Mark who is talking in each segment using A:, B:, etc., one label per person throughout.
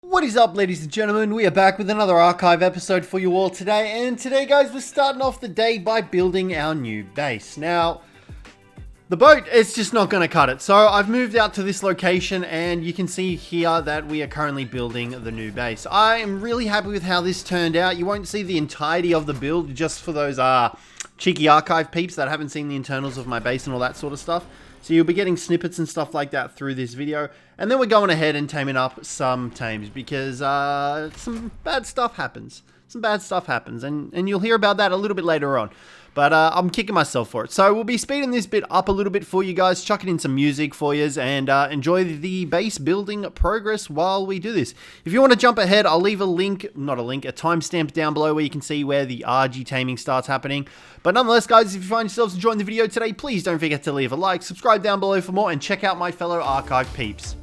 A: What is up, ladies and gentlemen? We are back with another archive episode for you all today, and today, guys, we're starting off the day by building our new base. Now, the boat is just not going to cut it, so I've moved out to this location, and you can see here that we are currently building the new base. I am really happy with how this turned out. You won't see the entirety of the build, just for those cheeky archive peeps that haven't seen the internals of my base and all that sort of stuff. So you'll be getting snippets and stuff like that through this video. And then we're going ahead and taming up some tames because some bad stuff happens. And you'll hear about that a little bit later on. But I'm kicking myself for it. So we'll be speeding this bit up a little bit for you guys, chucking in some music for you, and enjoy the base building progress while we do this. If you want to jump ahead, I'll leave a timestamp down below where you can see where the RG taming starts happening. But nonetheless, guys, if you find yourselves enjoying the video today, please don't forget to leave a like, subscribe down below for more, and check out my fellow archive peeps.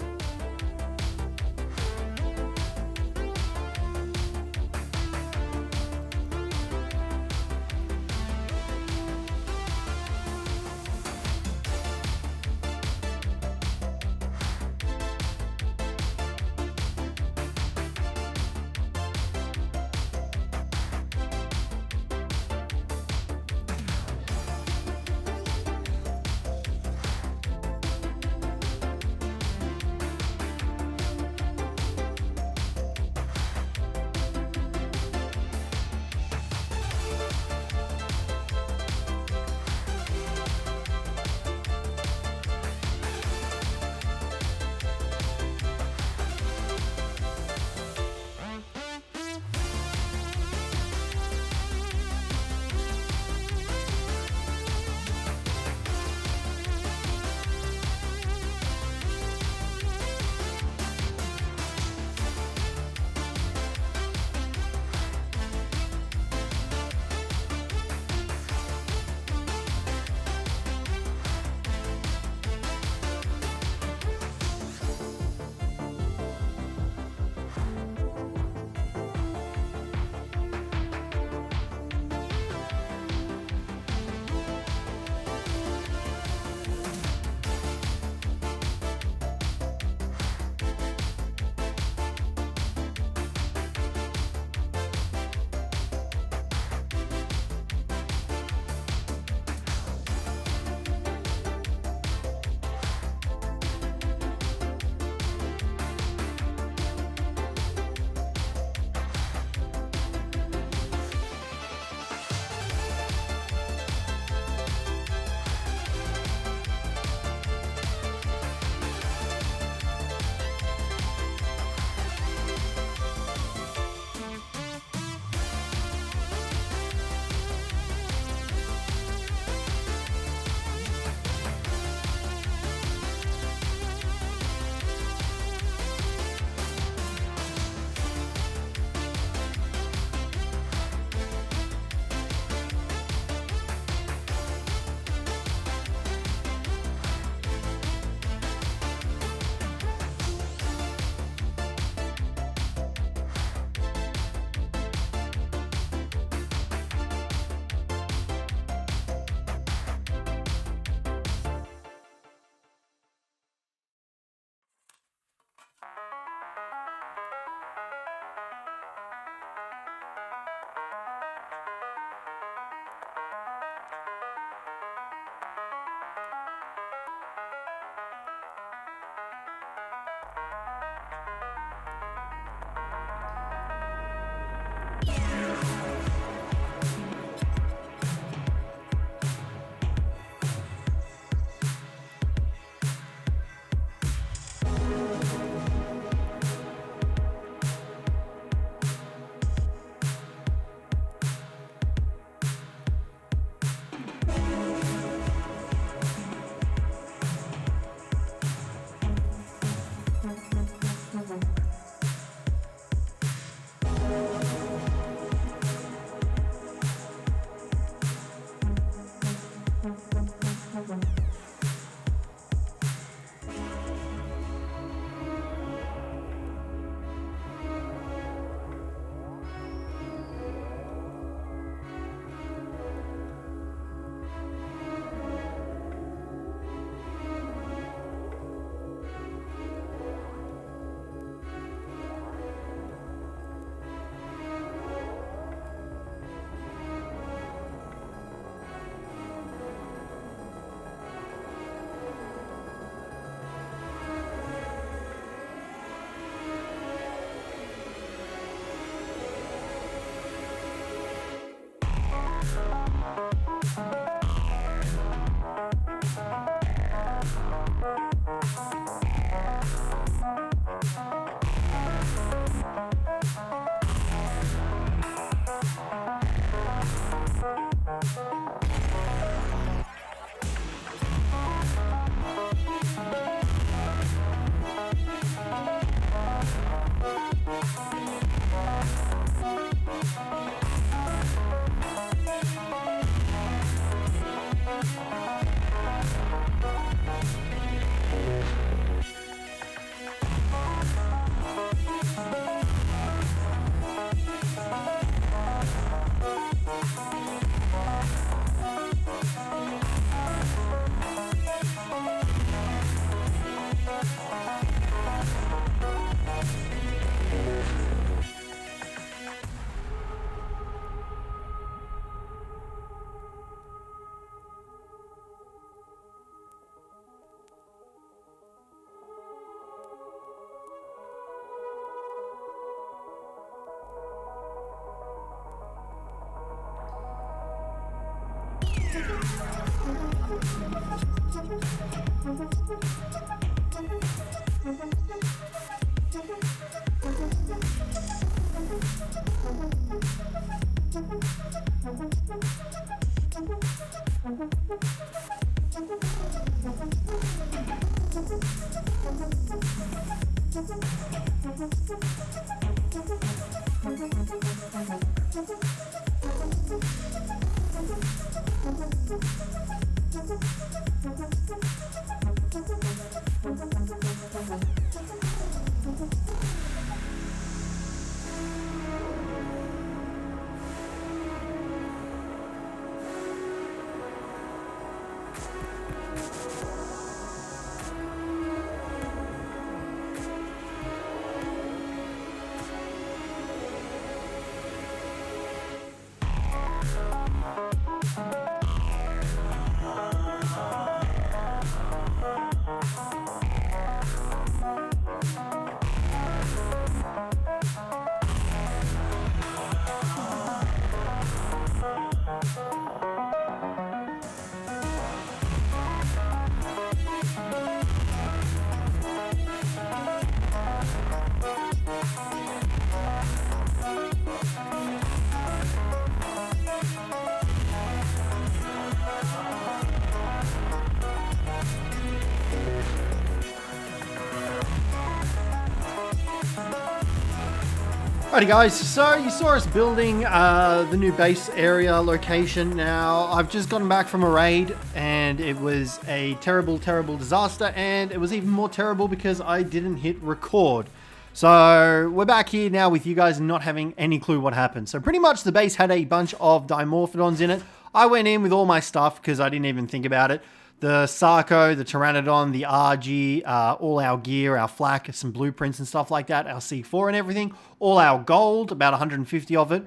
A: Alrighty guys, so you saw us building the new base area location. Now, I've just gotten back from a raid and it was a terrible, terrible disaster, and it was even more terrible because I didn't hit record. So we're back here now with you guys not having any clue what happened. So pretty much the base had a bunch of dimorphodons in it. I went in with all my stuff because I didn't even think about it. The Sarco, the Pteranodon, the RG, all our gear, our flak, some blueprints and stuff like that, our C4 and everything, all our gold, about 150 of it.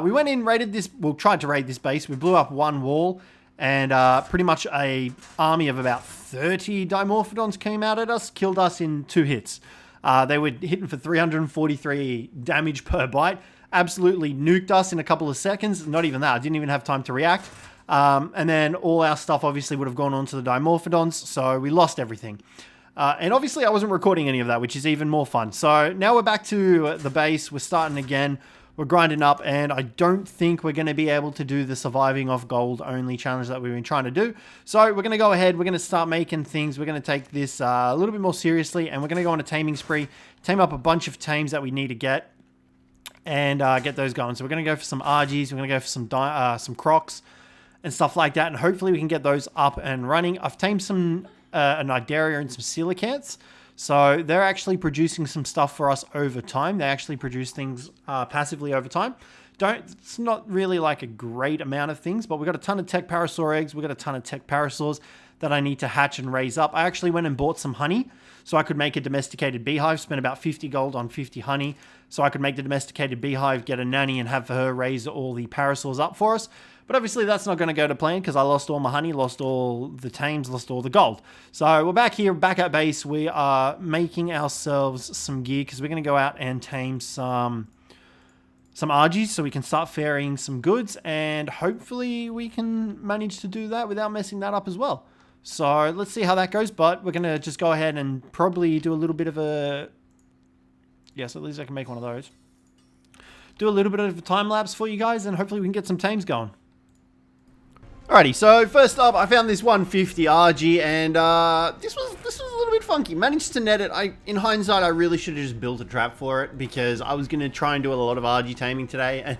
A: We went in, raided this, well, tried to raid this base. We blew up one wall, and pretty much a army of about 30 dimorphodons came out at us, killed us in 2 hits. They were hitting for 343 damage per bite, absolutely nuked us in a couple of seconds. Not even that, I didn't even have time to react. And then all our stuff obviously would have gone on to the dimorphodons, so we lost everything. And obviously I wasn't recording any of that, which is even more fun. So now we're back to the base, we're starting again, we're grinding up, and I don't think we're going to be able to do the surviving off gold only challenge that we've been trying to do. So we're going to go ahead, we're going to start making things, we're going to take this a little bit more seriously, and we're going to go on a taming spree, tame up a bunch of tames that we need to get, and get those going. So we're going to go for some RGs, we're going to go for some crocs, and stuff like that, and hopefully we can get those up and running. I've tamed some an Idaria and some coelacanths, so they're actually producing some stuff for us over time. They actually produce things passively over time. It's not really like a great amount of things, but we've got a ton of tech parasaur eggs, we've got a ton of tech parasaurs that I need to hatch and raise up. I actually went and bought some honey so I could make a domesticated beehive, spent about 50 gold on 50 honey, so I could make the domesticated beehive, get a nanny, and have her raise all the parasaurs up for us. But obviously that's not going to go to plan because I lost all my honey, lost all the tames, lost all the gold. So we're back here, back at base. We are making ourselves some gear because we're going to go out and tame some RGs so we can start ferrying some goods, and hopefully we can manage to do that without messing that up as well. So let's see how that goes, but we're going to just go ahead and probably do a little bit of a... Yes, at least I can make one of those. Do a little bit of a time lapse for you guys, and hopefully we can get some tames going. Alrighty, so first up, I found this 150 RG, and this was a little bit funky. Managed to net it. In hindsight, I really should have just built a trap for it because I was going to try and do a lot of RG taming today, and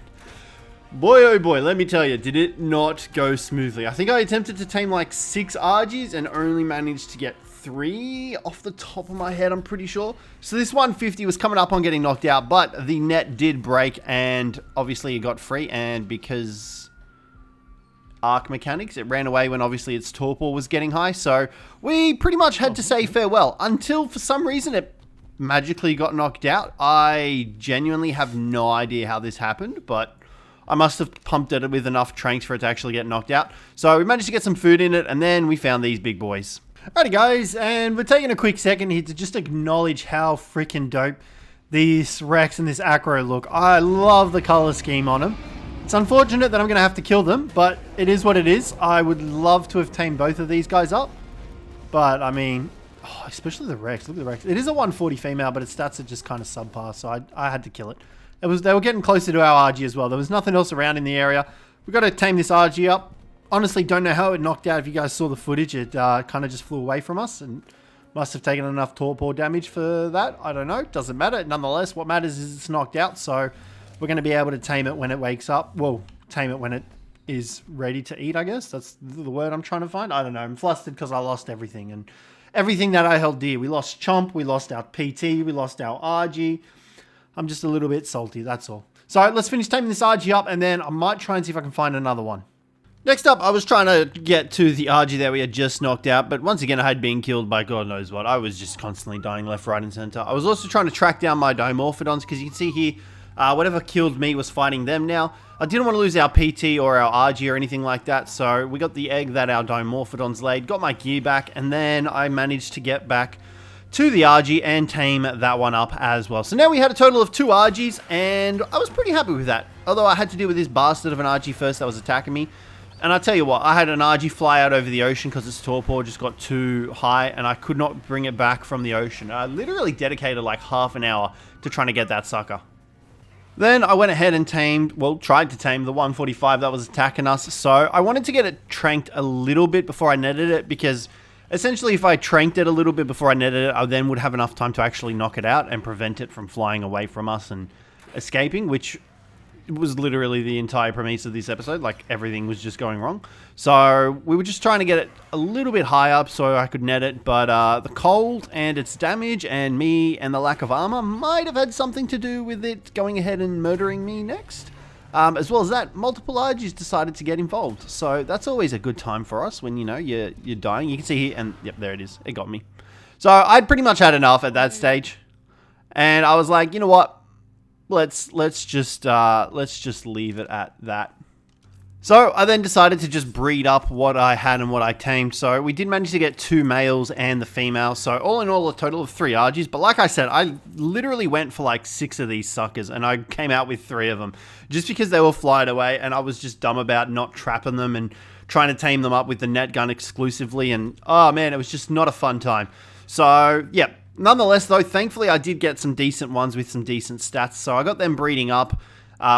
A: boy oh boy, let me tell you, did it not go smoothly. I think I attempted to tame like 6 RGs and only managed to get 3 off the top of my head, I'm pretty sure. So this 150 was coming up on getting knocked out, but the net did break, and obviously it got free, and because arc mechanics, it ran away when obviously its torpor was getting high, so we pretty much had to say farewell until for some reason it magically got knocked out. I genuinely have no idea how this happened, but I must have pumped it with enough tranks for it to actually get knocked out. So we managed to get some food in it, and then we found these big boys. Alrighty guys, and we're taking a quick second here to just acknowledge how freaking dope these Rex and this Acro look. I love the color scheme on them. It's unfortunate that I'm going to have to kill them, but it is what it is. I would love to have tamed both of these guys up. But, I mean, oh, especially the Rex. Look at the Rex. It is a 140 female, but its stats are just kind of subpar, so I had to kill it. They were getting closer to our RG as well. There was nothing else around in the area. We've got to tame this RG up. Honestly, don't know how it knocked out. If you guys saw the footage, it kind of just flew away from us and must have taken enough torpor damage for that. I don't know. Doesn't matter. Nonetheless, what matters is it's knocked out, so we're going to be able to tame it when it wakes up. Well, tame it when it is ready to eat, I guess. That's the word I'm trying to find. I don't know. I'm flustered because I lost everything. And everything that I held dear. We lost Chomp. We lost our PT. We lost our RG. I'm just a little bit salty. That's all. So let's finish taming this RG up, and then I might try and see if I can find another one. Next up, I was trying to get to the RG that we had just knocked out, but once again, I had been killed by God knows what. I was just constantly dying left, right, and center. I was also trying to track down my Dimorphodons, because you can see here, whatever killed me was fighting them now. I didn't want to lose our PT or our RG or anything like that, so we got the egg that our Dimorphodons laid, got my gear back, and then I managed to get back to the RG and tame that one up as well. So now we had a total of 2 RGs, and I was pretty happy with that. Although I had to deal with this bastard of an RG first that was attacking me. And I tell you what, I had an RG fly out over the ocean because its torpor just got too high and I could not bring it back from the ocean. I literally dedicated like half an hour to trying to get that sucker. Then I went ahead and tried to tame the 145 that was attacking us. So I wanted to get it tranked a little bit before I netted it, because essentially if I tranked it a little bit before I netted it, I then would have enough time to actually knock it out and prevent it from flying away from us and escaping, which was literally the entire premise of this episode. Like, everything was just going wrong. So we were just trying to get it a little bit high up so I could net it, but the cold and its damage and me and the lack of armor might have had something to do with it going ahead and murdering me next. As well as that, multiple RGs decided to get involved. So that's always a good time for us when, you know, you're dying. You can see here, and yep, there it is. It got me. So I'd pretty much had enough at that stage. And I was like, you know what? Let's just leave it at that. So I then decided to just breed up what I had and what I tamed. So we did manage to get 2 males and the female. So all in all, a total of 3 RGs. But like I said, I literally went for like 6 of these suckers, and I came out with 3 of them just because they were flying away, and I was just dumb about not trapping them and trying to tame them up with the net gun exclusively. And oh man, it was just not a fun time. So yeah. Nonetheless, though, thankfully I did get some decent ones with some decent stats, so I got them breeding up.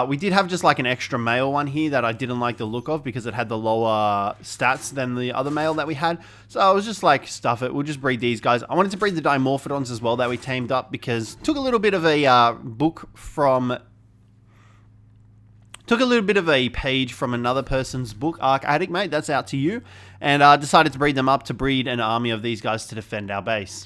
A: We did have just like an extra male one here that I didn't like the look of because it had the lower stats than the other male that we had. So I was just like, stuff it, we'll just breed these guys. I wanted to breed the Dimorphodons as well that we tamed up, because took a little bit of a page from another person's book, Arc Addict, mate. That's out to you. And decided to breed them up to breed an army of these guys to defend our base.